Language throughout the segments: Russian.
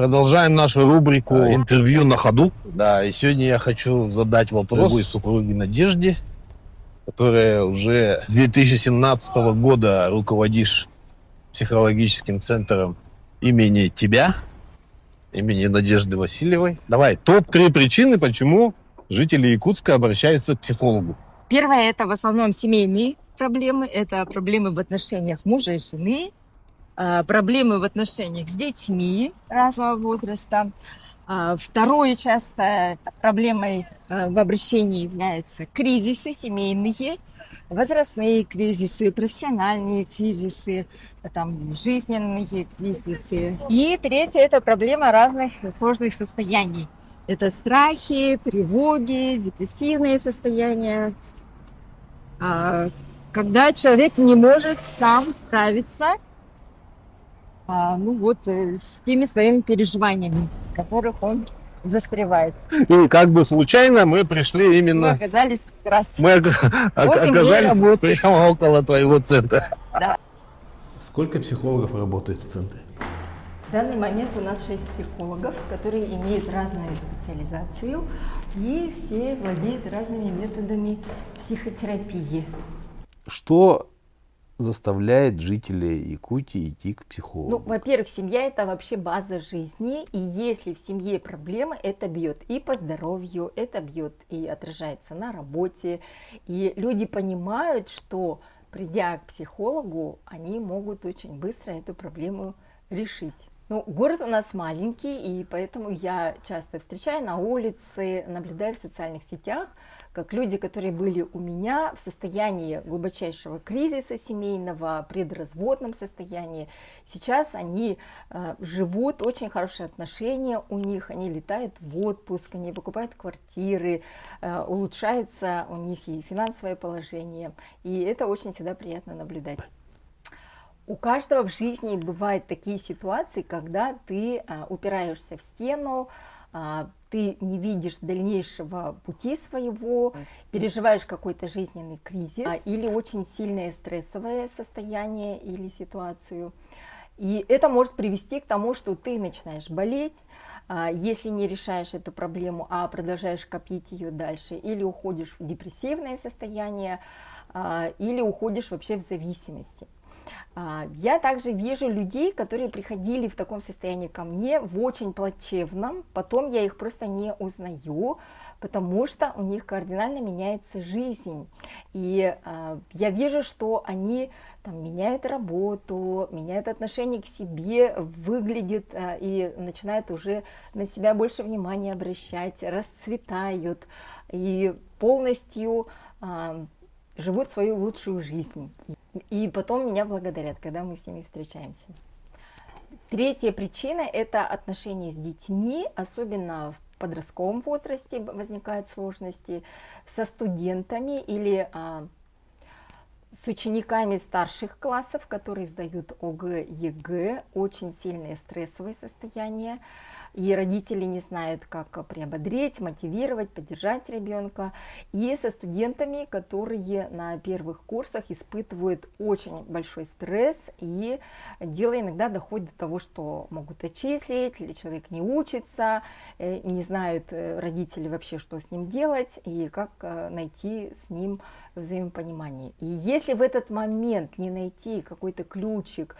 Продолжаем нашу рубрику «Интервью на ходу». Да, и сегодня я хочу задать вопрос твоей супруге Надежде, которая уже с 2017 года руководишь психологическим центром имени тебя, имени Надежды Васильевой. Давай, топ-3 причины, почему жители Якутска обращаются к психологу. Первое – это в основном семейные проблемы. Это проблемы в отношениях мужа и жены, проблемы в отношениях с детьми разного возраста. Второй часто проблемой в обращении являются кризисы семейные, возрастные кризисы, профессиональные кризисы, там, жизненные кризисы. И третье – это проблема разных сложных состояний. Это страхи, тревоги, депрессивные состояния. Когда человек не может сам справиться с теми своими переживаниями, в которых он застревает. И как бы случайно мы пришли именно... Мы оказались как раз... Мы оказались прямо около твоего центра. Да. Сколько психологов работает в центре? В данный момент у нас 6 психологов, которые имеют разную специализацию, и все владеют разными методами психотерапии. Что заставляет жителей Якутии идти к психологу? Во-первых, семья – это вообще база жизни, и если в семье проблемы, это бьет и по здоровью, это бьет и отражается на работе, и люди понимают, что придя к психологу, они могут очень быстро эту проблему решить. Город у нас маленький, и поэтому я часто встречаю на улице, наблюдаю в социальных сетях, как люди, которые были у меня в состоянии глубочайшего кризиса семейного, предразводном состоянии, сейчас они живут, очень хорошие отношения у них, они летают в отпуск, они покупают квартиры, улучшается у них и финансовое положение, и это очень всегда приятно наблюдать. У каждого в жизни бывают такие ситуации, когда ты упираешься в стену, ты не видишь дальнейшего пути своего, переживаешь какой-то жизненный кризис или очень сильное стрессовое состояние или ситуацию. И это может привести к тому, что ты начинаешь болеть, если не решаешь эту проблему, а продолжаешь копить ее дальше, или уходишь в депрессивное состояние, или уходишь вообще в зависимости. Я также вижу людей, которые приходили в таком состоянии ко мне, в очень плачевном, потом я их просто не узнаю, потому что у них кардинально меняется жизнь. И я вижу, что они меняют работу, меняют отношение к себе, выглядят и начинают уже на себя больше внимания обращать, расцветают и полностью живут свою лучшую жизнь. И потом меня благодарят, когда мы с ними встречаемся. Третья причина – это отношения с детьми, особенно в подростковом возрасте возникают сложности, со студентами или с учениками старших классов, которые сдают ОГЭ, ЕГЭ, очень сильное стрессовое состояние. И родители не знают, как приободрить, мотивировать, поддержать ребенка. И со студентами, которые на первых курсах испытывают очень большой стресс, и дело иногда доходит до того, что могут отчислить, или человек не учится, не знают родители вообще, что с ним делать, и как найти с ним взаимопонимание. И если в этот момент не найти какой-то ключик,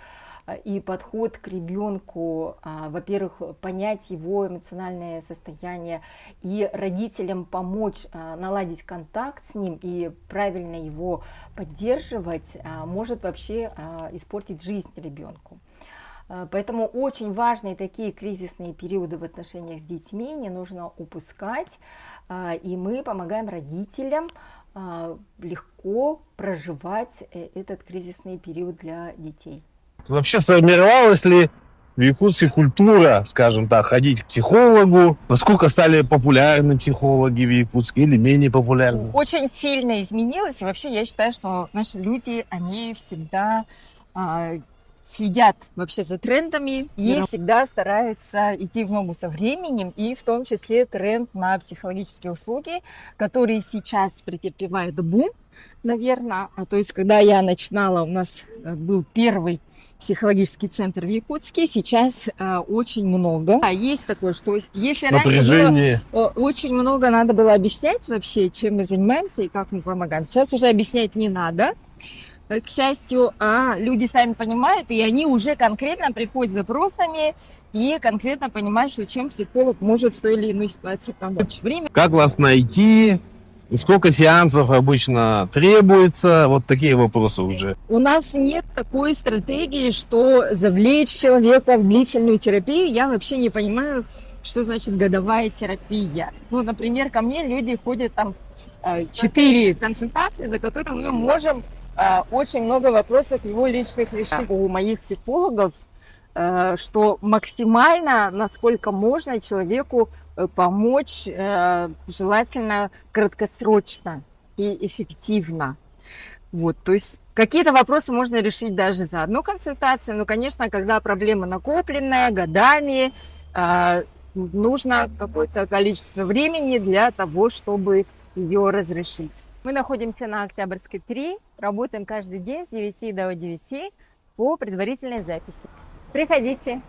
и подход к ребенку, во-первых, понять его эмоциональное состояние и родителям помочь наладить контакт с ним и правильно его поддерживать, может вообще испортить жизнь ребенку. Поэтому очень важные такие кризисные периоды в отношениях с детьми не нужно упускать, и мы помогаем родителям легко проживать этот кризисный период для детей. Вообще сформировалась ли в Якутске культура, скажем так, ходить к психологу? Насколько стали популярны психологи в Якутске или менее популярны? Очень сильно изменилось. И вообще я считаю, что наши люди, они всегда следят вообще за трендами и всегда стараются идти в ногу со временем, и в том числе тренд на психологические услуги, которые сейчас претерпевают бум, наверное. То есть, когда я начинала, у нас был первый психологический центр в Якутске сейчас очень много. А есть такое, что если раньше Напряжение. было, очень много надо было объяснять вообще, чем мы занимаемся и как мы помогаем. Сейчас уже объяснять не надо, к счастью, а люди сами понимают, и они уже конкретно приходят с запросами и конкретно понимают, что чем психолог может в той или иной ситуации помочь. Время. Как вас найти? И сколько сеансов обычно требуется? Вот такие вопросы уже. У нас нет такой стратегии, что завлечь человека в длительную терапию. Я вообще не понимаю, что значит годовая терапия. Ну, например, ко мне люди ходят там 4 консультации, за которые мы можем очень много вопросов его личных решить. У моих психологов, что максимально, насколько можно человеку помочь, желательно краткосрочно и эффективно. Вот, то есть какие-то вопросы можно решить даже за одну консультацию, но, конечно, когда проблема накопленная годами, нужно какое-то количество времени для того, чтобы ее разрешить. Мы находимся на Октябрьской 3, работаем каждый день с 9 до 9 по предварительной записи. Приходите.